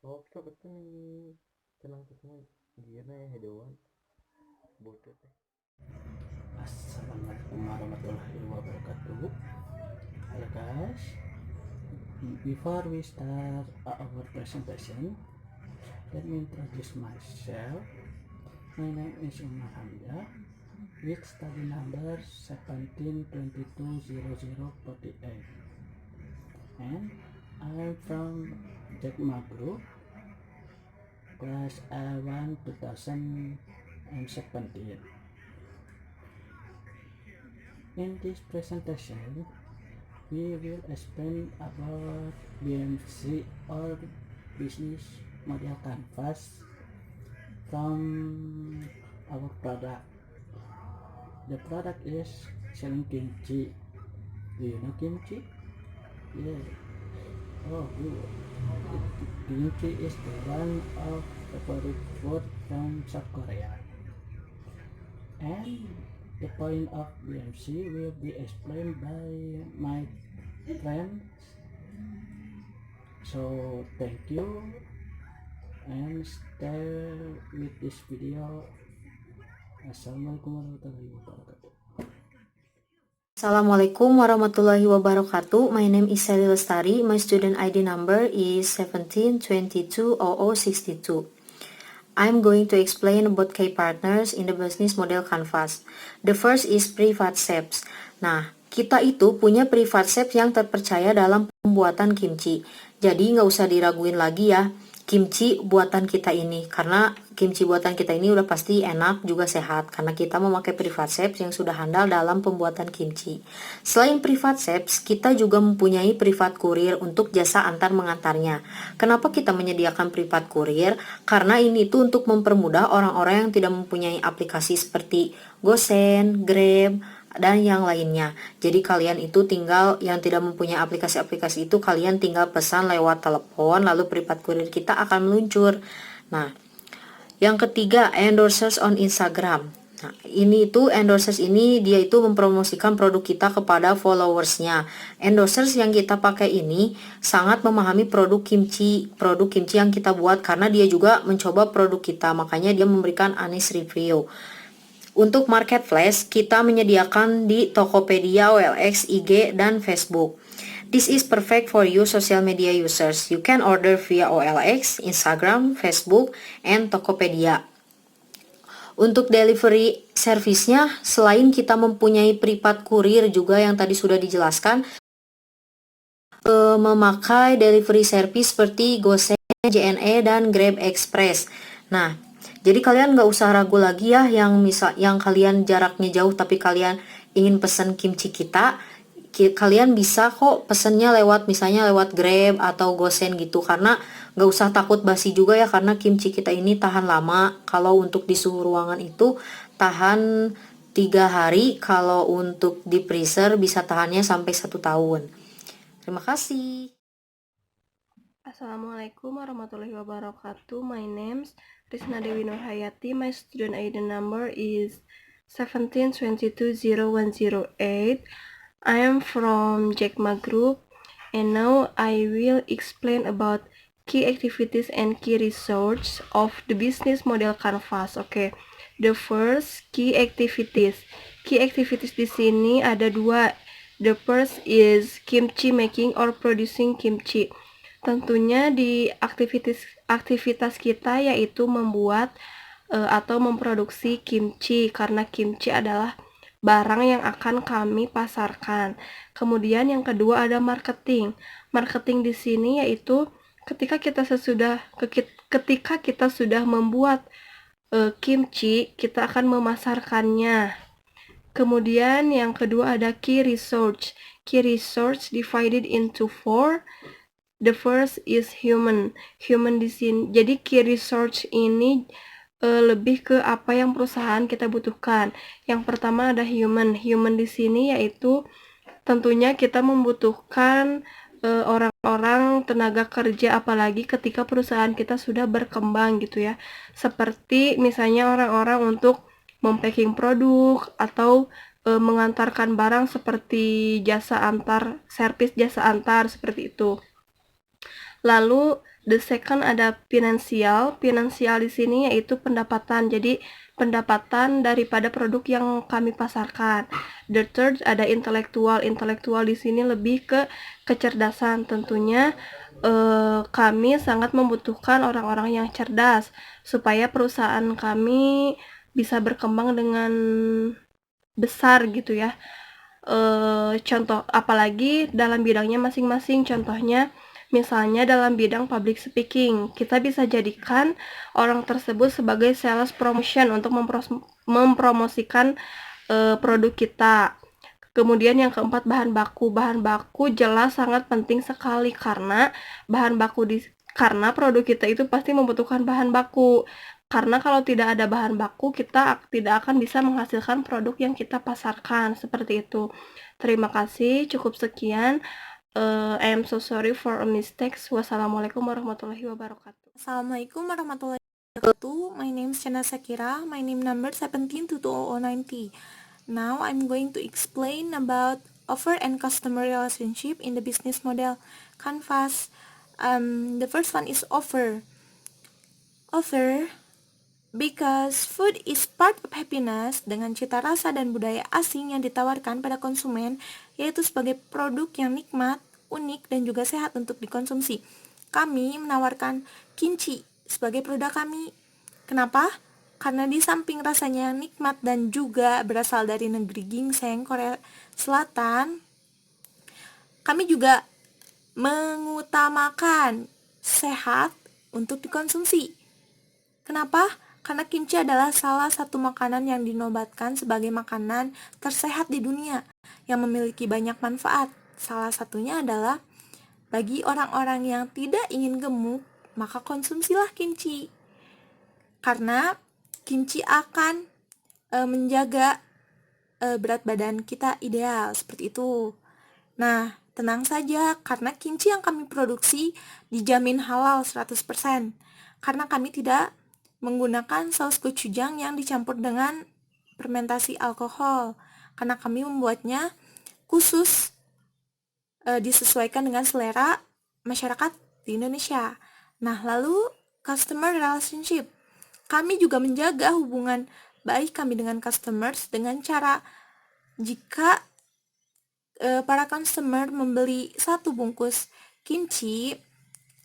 Oke, betul. Tenang gimana ya hewan bodoh teh. Assalamualaikum warahmatullahi wabarakatuh. Halo guys, before we start our presentation, let me introduce myself. My name is Umar Hamda with study number 17220048, and I'm from Jackma Group, class A1 2017. In this presentation, we will explain about BMC or business model canvas from our product. The product is selling kimchi. Do you know kimchi? Yeah. Oh, good. Kimchi is the one of the favorite food from South Korea. And the point of BMC will be explained by my friend. So thank you and stay with this video. Assalamualaikum warahmatullahi wabarakatuh. Assalamualaikum warahmatullahi wabarakatuh. My name is Sally Lestari. My student ID number is 17220062. I'm going to explain about key partners in the business model canvas. The first is private chefs. Nah, kita itu punya private chef yang terpercaya dalam pembuatan kimchi. Jadi nggak usah diraguin lagi ya, kimchi buatan kita ini. Karena kimchi buatan kita ini udah pasti enak juga sehat. Karena kita memakai private chef yang sudah handal dalam pembuatan kimchi. Selain private chefs, kita juga mempunyai private courier untuk jasa antar mengantarnya. Kenapa kita menyediakan private courier? Karena ini tuh untuk mempermudah orang-orang yang tidak mempunyai aplikasi seperti GoSend, Grab, dan yang lainnya. Jadi kalian itu tinggal yang tidak mempunyai aplikasi-aplikasi itu kalian tinggal pesan lewat telepon lalu private courier kita akan meluncur. Nah, yang ketiga endorsers on Instagram. Nah, ini itu endorsers ini dia itu mempromosikan produk kita kepada followersnya. Endorsers yang kita pakai ini sangat memahami produk kimchi yang kita buat karena dia juga mencoba produk kita, makanya dia memberikan honest review. Untuk marketplace, kita menyediakan di Tokopedia, OLX, IG, dan Facebook. This is perfect for you social media users. You can order via OLX, Instagram, Facebook, and Tokopedia. Untuk delivery service-nya, selain kita mempunyai private courier juga yang tadi sudah dijelaskan, memakai delivery service seperti GoSend, JNE, dan Grab Express. Nah, jadi kalian nggak usah ragu lagi ya yang kalian jaraknya jauh tapi kalian ingin pesen kimchi kita, kalian bisa kok pesennya misalnya lewat Grab atau GoSend gitu, karena nggak usah takut basi juga ya karena kimchi kita ini tahan lama. Kalau untuk di suhu ruangan itu tahan 3 hari, kalau untuk di freezer bisa tahannya sampai 1 tahun. Terima kasih. Assalamualaikum warahmatullahi wabarakatuh. My name's Risna Dewi Nurhayati. My student ID number is 172201008. I am from Jackma Group, and now I will explain about key activities and key results of the business model canvas. Okay, the first key activities. Key activities di sini ada 2. The first is kimchi making or producing kimchi. Tentunya di aktivitas kita yaitu membuat atau memproduksi kimchi, karena kimchi adalah barang yang akan kami pasarkan. Kemudian yang kedua ada marketing. Marketing di sini yaitu ketika kita sudah membuat kimchi, kita akan memasarkannya. Kemudian yang kedua ada key research. Key research divided into 4. The first is human di sini. Jadi key research ini lebih ke apa yang perusahaan kita butuhkan. Yang pertama ada human di sini yaitu tentunya kita membutuhkan orang-orang tenaga kerja, apalagi ketika perusahaan kita sudah berkembang gitu ya. Seperti misalnya orang-orang untuk mempacking produk atau mengantarkan barang seperti servis jasa antar seperti itu. Lalu The second ada finansial. Finansial di sini yaitu pendapatan. Jadi pendapatan daripada produk yang kami pasarkan. The third ada intelektual. Intelektual di sini lebih ke kecerdasan. Tentunya kami sangat membutuhkan orang-orang yang cerdas supaya perusahaan kami bisa berkembang dengan besar gitu ya. Contoh apalagi dalam bidangnya masing-masing. Contohnya misalnya dalam bidang public speaking, kita bisa jadikan orang tersebut sebagai sales promotion untuk mempromosikan produk kita. Kemudian yang keempat, bahan baku. Bahan baku jelas sangat penting sekali karena karena produk kita itu pasti membutuhkan bahan baku. Karena kalau tidak ada bahan baku, kita tidak akan bisa menghasilkan produk yang kita pasarkan. Seperti itu. Terima kasih, cukup sekian. I am so sorry for a mistakes. Wassalamualaikum warahmatullahi wabarakatuh. Assalamualaikum warahmatullahi wabarakatuh. My name is Chana Sakira. My name number 17220090. Now I'm going to explain about offer and customer relationship in the business model Canvas. The first one is offer. Offer because food is part of happiness dengan cita rasa dan budaya asing yang ditawarkan pada konsumen, yaitu sebagai produk yang nikmat, unik, dan juga sehat untuk dikonsumsi. Kami menawarkan kimchi sebagai produk kami. Kenapa? Karena di samping rasanya yang nikmat dan juga berasal dari negeri ginseng Korea Selatan, kami juga mengutamakan sehat untuk dikonsumsi. Kenapa? Karena kimchi adalah salah satu makanan yang dinobatkan sebagai makanan tersehat di dunia yang memiliki banyak manfaat. Salah satunya adalah bagi orang-orang yang tidak ingin gemuk, maka konsumsilah kimchi. Karena kimchi akan menjaga berat badan kita ideal, seperti itu. Nah, tenang saja karena kimchi yang kami produksi dijamin halal 100%. Karena kami tidak menggunakan saus gochujang yang dicampur dengan fermentasi alkohol. Karena kami membuatnya khusus disesuaikan dengan selera masyarakat di Indonesia. Nah, lalu customer relationship. Kami juga menjaga hubungan baik kami dengan customers dengan cara jika para customer membeli 1 bungkus kimchi,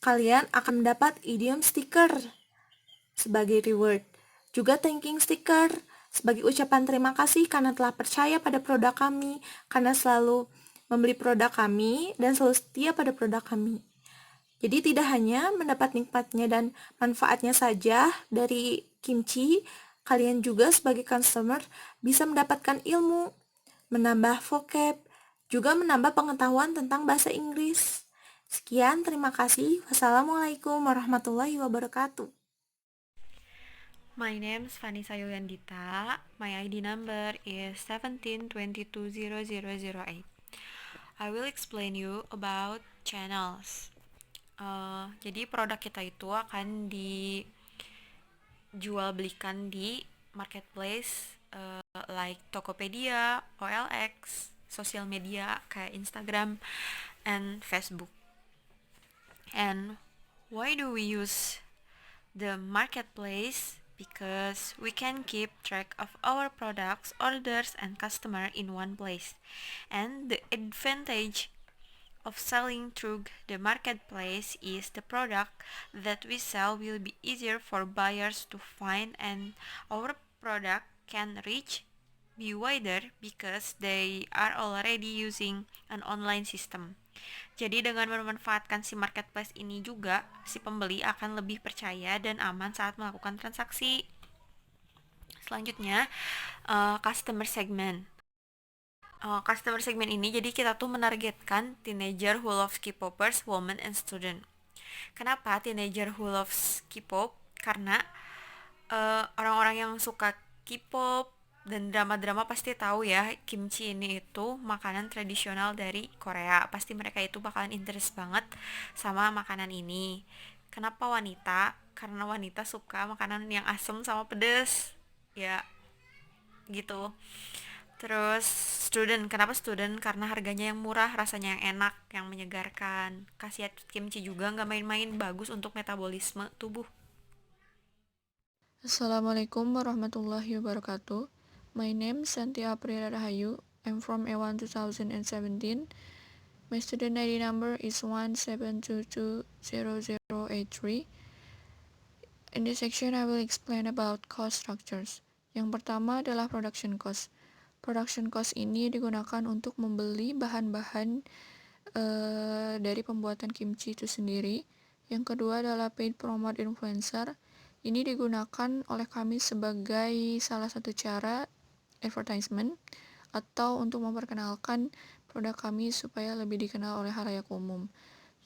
kalian akan mendapat idiom sticker sebagai reward. Juga thanking sticker sebagai ucapan terima kasih karena telah percaya pada produk kami, karena selalu membeli produk kami dan selalu setia pada produk kami. Jadi tidak hanya mendapat nikmatnya dan manfaatnya saja dari kimchi, kalian juga sebagai customer bisa mendapatkan ilmu, menambah vocab, juga menambah pengetahuan tentang bahasa Inggris. Sekian, terima kasih. Wassalamualaikum warahmatullahi wabarakatuh. My name is Vanessa Yuliandita. My ID number is 17220008. I will explain you about channels. Jadi produk kita itu akan dijual belikan di marketplace like Tokopedia, OLX, sosial media kayak Instagram and Facebook. And why do we use the marketplace? Because we can keep track of our products, orders, and customer in one place. And the advantage of selling through the marketplace is the product that we sell will be easier for buyers to find, and our product can be wider because they are already using an online system. Jadi dengan memanfaatkan si marketplace ini juga, si pembeli akan lebih percaya dan aman saat melakukan transaksi. Selanjutnya, customer segment. Customer segment ini jadi kita tuh menargetkan teenager who loves K-popers, women, and student. Kenapa teenager who loves K-pop? Karena orang-orang yang suka K-pop dan drama-drama pasti tahu ya, kimchi ini itu makanan tradisional dari Korea. Pasti mereka itu bakalan interest banget sama makanan ini. Kenapa wanita? Karena wanita suka makanan yang asem sama pedes. Ya, gitu. Terus student, kenapa student? Karena harganya yang murah, rasanya yang enak, yang menyegarkan. Khasiat kimchi juga nggak main-main, bagus untuk metabolisme tubuh. Assalamualaikum warahmatullahi wabarakatuh. My name is Santi Aprila Rahayu. I'm from A1 2017. My student ID number is 17220083. In this section, I will explain about cost structures. Yang pertama adalah production cost. Production cost ini digunakan untuk membeli bahan-bahan dari pembuatan kimchi itu sendiri. Yang kedua adalah paid promote influencer. Ini digunakan oleh kami sebagai salah satu cara advertisement atau untuk memperkenalkan produk kami supaya lebih dikenal oleh halayak umum.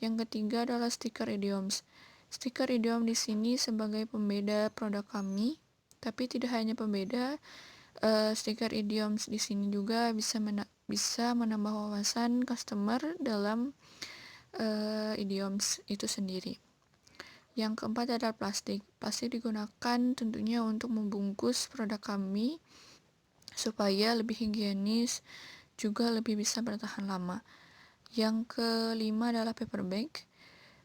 Yang ketiga adalah sticker idioms. Stiker idiom di sini sebagai pembeda produk kami, tapi tidak hanya pembeda, stiker idioms di sini juga bisa menambah wawasan customer dalam idioms itu sendiri. Yang keempat adalah plastik. Plastik digunakan tentunya untuk membungkus produk kami supaya lebih higienis, juga lebih bisa bertahan lama. Yang kelima adalah paper bag.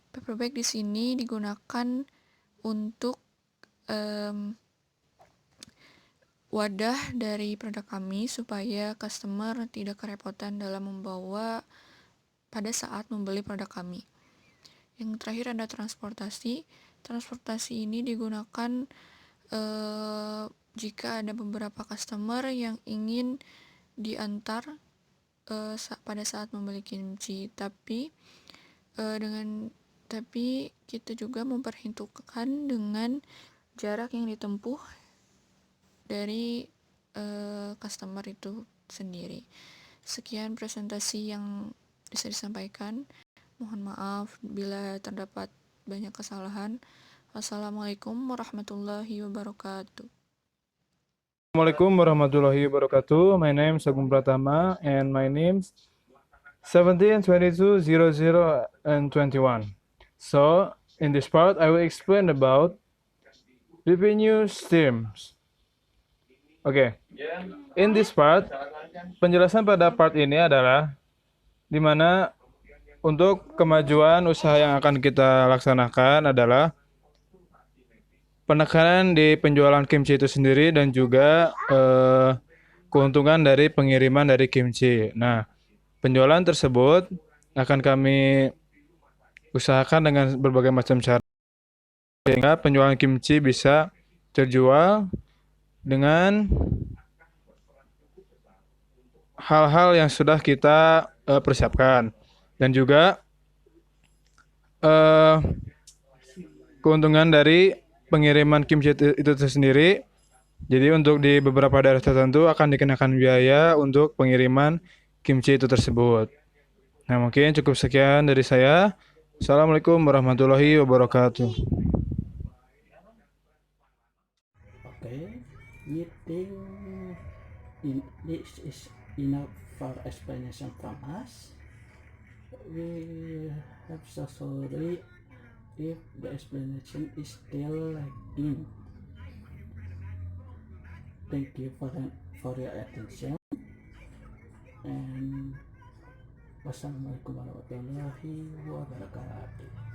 Paper bag di sini digunakan untuk wadah dari produk kami supaya customer tidak kerepotan dalam membawa pada saat membeli produk kami. Yang terakhir ada transportasi. Transportasi ini digunakan jika ada beberapa customer yang ingin diantar pada saat membeli kimchi, tapi kita juga memperhitungkan dengan jarak yang ditempuh dari customer itu sendiri. Sekian presentasi yang bisa disampaikan. Mohon maaf bila terdapat banyak kesalahan. Wassalamualaikum warahmatullahi wabarakatuh. Assalamualaikum warahmatullahi wabarakatuh. My name is Agung Pratama and my name is 17, 22, 00, and 21. So, in this part, I will explain about revenue streams. Okay. In this part, penjelasan pada part ini adalah di mana untuk kemajuan usaha yang akan kita laksanakan adalah penekanan di penjualan kimchi itu sendiri dan juga keuntungan dari pengiriman dari kimchi. Nah, penjualan tersebut akan kami usahakan dengan berbagai macam cara sehingga penjualan kimchi bisa terjual dengan hal-hal yang sudah kita persiapkan dan juga keuntungan dari pengiriman kimchi itu sendiri. Jadi untuk di beberapa daerah tertentu akan dikenakan biaya untuk pengiriman kimchi itu tersebut. Nah, mungkin cukup sekian dari saya. Assalamualaikum warahmatullahi wabarakatuh. Okay, we think this is enough for explanation from us. We have so sorry if the explanation is still lacking. Thank you for your attention, and wassalamualaikum warahmatullahi wabarakatuh.